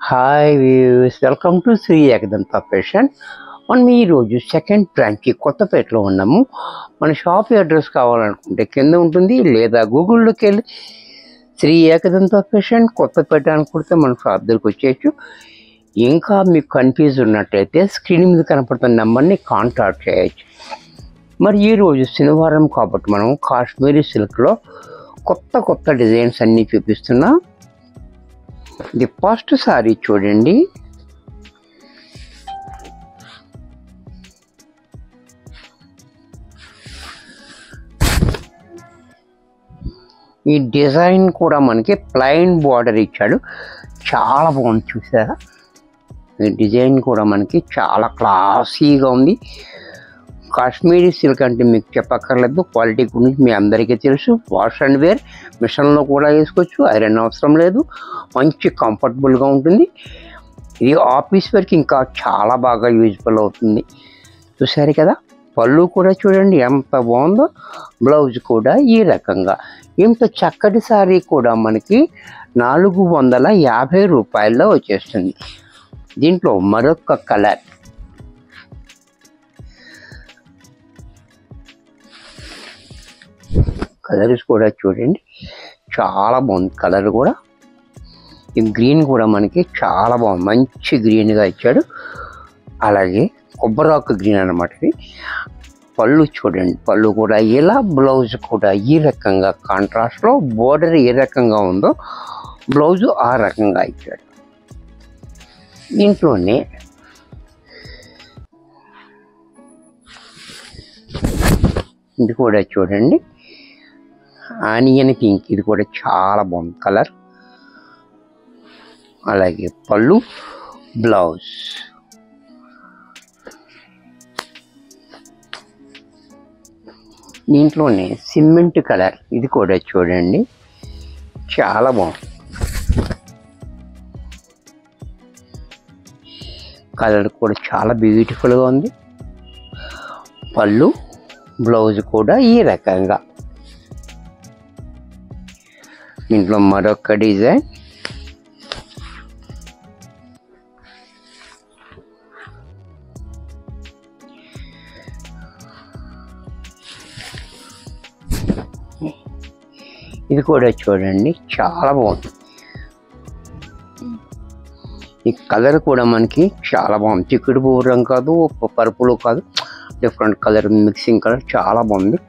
Hi views, welcome to Shri Ekadanta fashion. మనం ఈరోజు second బ్రాంచ్కి కొత్తపేటలో ఉన్నాము. మన షాప్ అడ్రస్ కావాలనుకుంటే కింద ఉంటుంది, లేదా గూగుల్లోకి వెళ్ళి శ్రీ ఏకదంత ఫ్యాషన్ కొత్తపేట అనుకుంటే మన షాప్ దగ్గరికి వచ్చేయచ్చు. ఇంకా మీకు కన్ఫ్యూజ్ ఉన్నట్టయితే స్క్రీన్ మీద కనపడుతున్న నెంబర్ని కాంటాక్ట్ చేయొచ్చు. మరి ఈరోజు శనివారం కాబట్టి మనం కాశ్మీరీ సిల్క్లో కొత్త డిజైన్స్ అన్నీ చూపిస్తున్నా. ఇది ఫస్ట్ సారీ చూడండి. ఈ డిజైన్ కూడా మనకి ప్లెయిన్ బార్డర్ ఇచ్చాడు, చాలా బాగుంది. చూసారా, ఈ డిజైన్ కూడా మనకి చాలా క్లాసీగా ఉంది. కాశ్మీరీ సిల్క్ అంటే మీకు చెప్పక్కర్లేదు, క్వాలిటీ గురించి మీ అందరికీ తెలుసు. వాష్ అండ్ వేర్, మిషన్లో కూడా వేసుకోవచ్చు, ఐరన్ అవసరం లేదు, మంచి కంఫర్టబుల్గా ఉంటుంది. ఇది ఆఫీస్ వర్క్ ఇంకా చాలా బాగా యూజ్ఫుల్ అవుతుంది. చూసారు కదా, పళ్ళు కూడా చూడండి ఎంత బాగుందో, బ్లౌజ్ కూడా ఈ రకంగా. ఇంత చక్కటి సారీ కూడా మనకి 450 రూపాయల్లో వచ్చేస్తుంది. దీంట్లో మరొక కలర్, కలర్స్ కూడా చూడండి చాలా బాగుంది. కలర్ కూడా ఈ గ్రీన్ కూడా మనకి చాలా బాగుంది, మంచి గ్రీన్గా ఇచ్చాడు. అలాగే కొబ్బరాకు గ్రీన్ అన్నమాట ఇది. పళ్ళు చూడండి, పళ్ళు కూడా ఇలా, బ్లౌజ్ కూడా ఈ రకంగా కాంట్రాస్ట్లో, బోర్డర్ ఏ రకంగా ఉందో బ్లౌజు ఆ రకంగా ఇచ్చాడు. దీంట్లోనే ఇది కూడా చూడండి ఆనియన్ పింక్, ఇది కూడా చాలా బాగుంది కలర్. అలాగే పళ్ళు, బ్లౌజ్. దీంట్లోనే సిమెంట్ కలర్, ఇది కూడా చూడండి చాలా బాగుంది. కలర్ కూడా చాలా బ్యూటిఫుల్గా ఉంది. పళ్ళు, బ్లౌజ్ కూడా ఈ రకంగా. దీంట్లో మరొక డిజైన్, ఇది కూడా చూడండి చాలా బాగుంది. ఈ కలర్ కూడా మనకి చాలా బాగుంది, చిక్కుడు పువ్వు రంగు కాదు, పర్పుల్ కాదు, డిఫరెంట్ కలర్, మిక్సింగ్ కలర్, చాలా బాగుంది.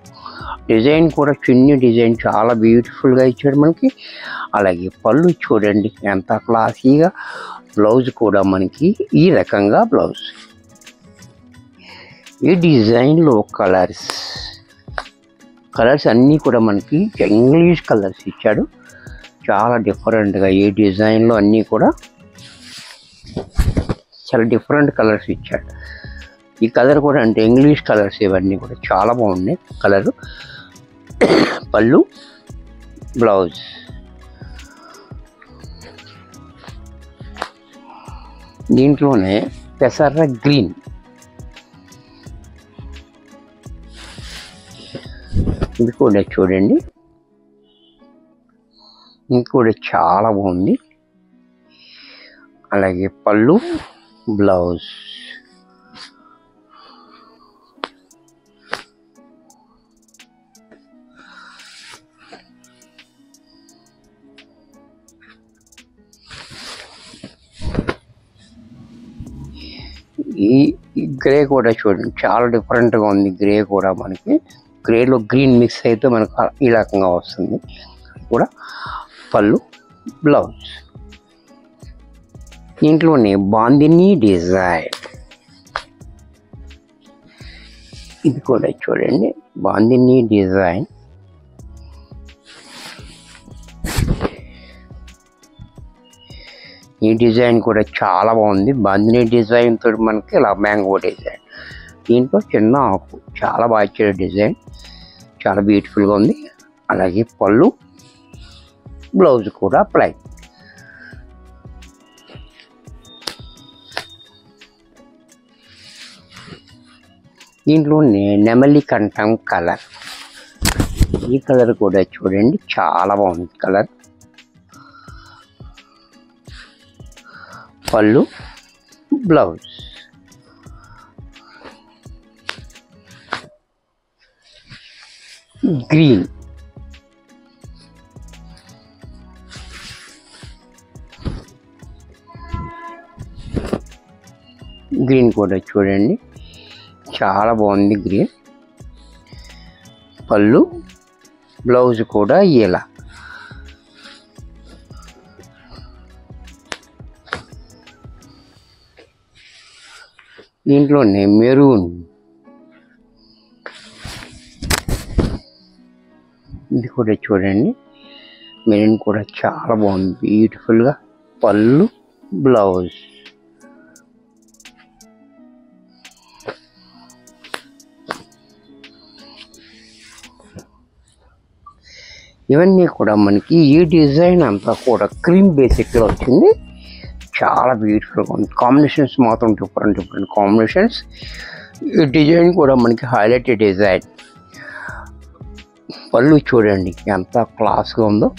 డిజైన్ కూడా చున్నీ డిజైన్ చాలా బ్యూటిఫుల్గా ఇచ్చాడు మనకి. అలాగే పళ్ళు చూడండి ఎంత క్లాసీగా, బ్లౌజ్ కూడా మనకి ఈ రకంగా బ్లౌజ్. ఈ డిజైన్లో కలర్స్ అన్నీ కూడా మనకి ఇంగ్లీష్ కలర్స్ ఇచ్చాడు, చాలా డిఫరెంట్గా. ఈ డిజైన్లో అన్నీ కూడా చాలా డిఫరెంట్ కలర్స్ ఇచ్చాడు. ఈ కలర్ కూడా అంటే ఇంగ్లీష్ కలర్స్, ఇవన్నీ కూడా చాలా బాగున్నాయి కలరు. పళ్ళు, బ్లౌజ్. దీంట్లోనే పెసర గ్రీన్, ఇది కూడా చూడండి, ఇది కూడా చాలా బాగుంది. అలాగే పళ్ళు, బ్లౌజ్. ఈ గ్రే కూడా చూడండి చాలా డిఫరెంట్గా ఉంది. గ్రే కూడా మనకి, గ్రేలో గ్రీన్ మిక్స్ అయితే మనకు ఈ రకంగా వస్తుంది. కూడా పళ్ళు, బ్లౌజ్. దీంట్లోనే బాందిని డిజైన్, ఇది కూడా చూడండి బాందిని డిజైన్. ఈ డిజైన్ కూడా చాలా బాగుంది. బాందిని డిజైన్ తోటి మనకి ఇలా మ్యాంగో డిజైన్, దీంట్లో చిన్న ఆకు, చాలా బాగా ఇచ్చాడు డిజైన్, చాలా బ్యూటిఫుల్గా ఉంది. అలాగే పళ్ళు, బ్లౌజ్ కూడా ప్లెయిన్. దీంట్లో నెమలి కంఠం కలర్, ఈ కలర్ కూడా చూడండి చాలా బాగుంది కలర్. పళ్ళు, బ్లౌజ్. గ్రీన్, గ్రీన్ కూడా చూడండి చాలా బాగుంది. గ్రీన్ పళ్ళు, బ్లౌజ్ కూడా ఇలా. దీంట్లోనే మెరూన్, ఇది కూడా చూడండి మెరూన్ కూడా చాలా బాగుంది బ్యూటిఫుల్గా. పళ్ళు, బ్లౌజ్. ఇవన్నీ కూడా మనకి ఈ డిజైన్ అంతా కూడా క్రీమ్ బేసిక్లో వచ్చింది. చాలా బ్యూటిఫుల్గా ఉంది. కాంబినేషన్స్ మాత్రం డిఫరెంట్ కాంబినేషన్స్. ఈ డిజైన్ కూడా మనకి హైలైటెడ్ డిజైన్. పళ్ళు చూడండి ఎంత క్లాస్గా ఉందో.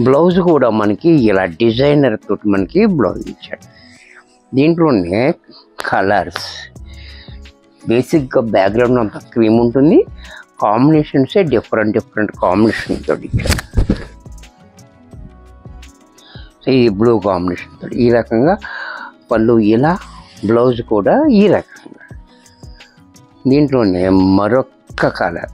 బ్లౌజ్ కూడా మనకి ఇలా డిజైనర్ తోటి మనకి బ్లౌజ్ ఇచ్చాడు. దీంట్లోనే కలర్స్ బేసిక్గా బ్యాక్గ్రౌండ్ అంతా క్రీమ్ ఉంటుంది, కాంబినేషన్సే డిఫరెంట్ కాంబినేషన్ తోటి ఇచ్చాడు. సో ఈ బ్లూ కాంబినేషన్ తోటి ఈ రకంగా పళ్ళు ఇలా, బ్లౌజ్ కూడా ఈ రకంగా. దీంట్లోనే మరొక కలర్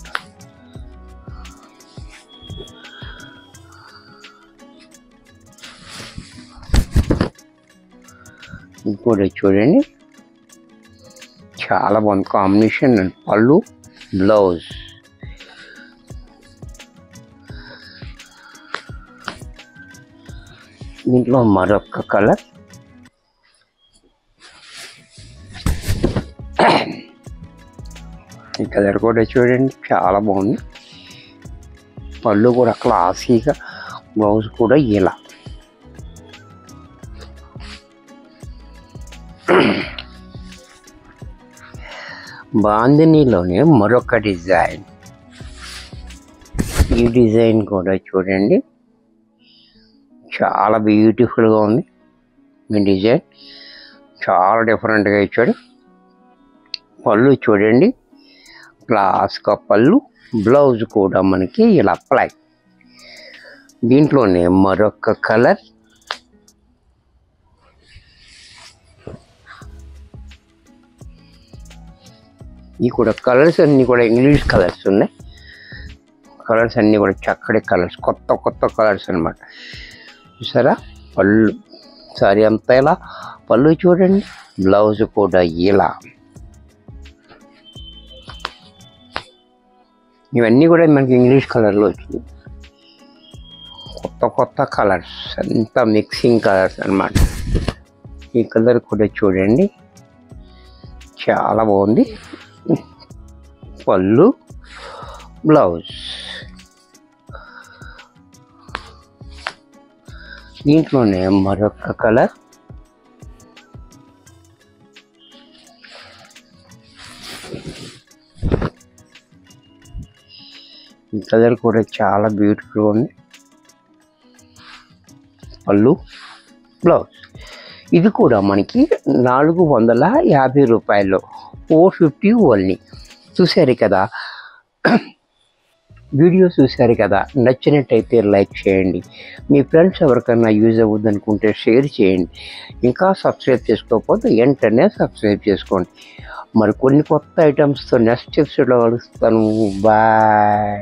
కూడా చూడండి చాలా బాగుంది కాంబినేషన్. పళ్ళు, బ్లౌజ్. దీంట్లో మరొక కలర్ ఈ కలర్ కూడా చూడండి చాలా బాగుంది. పళ్ళు కూడా క్లాసీగా, బ్లౌజ్ కూడా ఇలా. బాందినీలోనే మరొక డిజైన్. ఈ డిజైన్ కూడా చూడండి చాలా బ్యూటిఫుల్గా ఉంది. ఈ డిజైన్ చాలా డిఫరెంట్గా ఇచ్చాడు. పళ్ళు చూడండి క్లాస్గా పళ్ళు, బ్లౌజ్ కూడా మనకి ఇలా అప్లై. దీంట్లోనే మరొక కలర్ ఈ కూడా కలర్స్ అన్నీ కూడా ఇంగ్లీష్ కలర్స్ ఉన్నాయి. కలర్స్ అన్నీ కూడా చక్కటి కలర్స్, కొత్త కలర్స్ అన్నమాట. చూసారా పళ్ళు సారీ అంతా ఇలా, పళ్ళు చూడండి, బ్లౌజ్ కూడా ఇలా. ఇవన్నీ కూడా మనకి ఇంగ్లీష్ కలర్లో వచ్చింది. కొత్త కలర్స్ అంతా మిక్సింగ్ కలర్స్ అన్నమాట. ఈ కలర్ కూడా చూడండి చాలా బాగుంది. పళ్ళు, బ్లౌజ్. దీంట్లోనే మరొక కలర్ ఈ కలర్ కూడా చాలా బ్యూటిఫుల్గా ఉంది. పళ్ళు, బ్లౌజ్. ఇది కూడా మనకి 450 రూపాయల్లో 450 ఓన్లీ. చూశారు కదా, వీడియో చూశారు కదా, నచ్చినట్టయితే లైక్ చేయండి. మీ ఫ్రెండ్స్ ఎవరికన్నా యూజ్ అవ్వద్దు అనుకుంటే షేర్ చేయండి. ఇంకా సబ్స్క్రైబ్ చేసుకోకపోతే వెంటనే సబ్స్క్రైబ్ చేసుకోండి. మరి కొన్ని కొత్త ఐటమ్స్తో నెక్స్ట్ ఎపిసోడ్లో కలుస్తాను. బాయ్.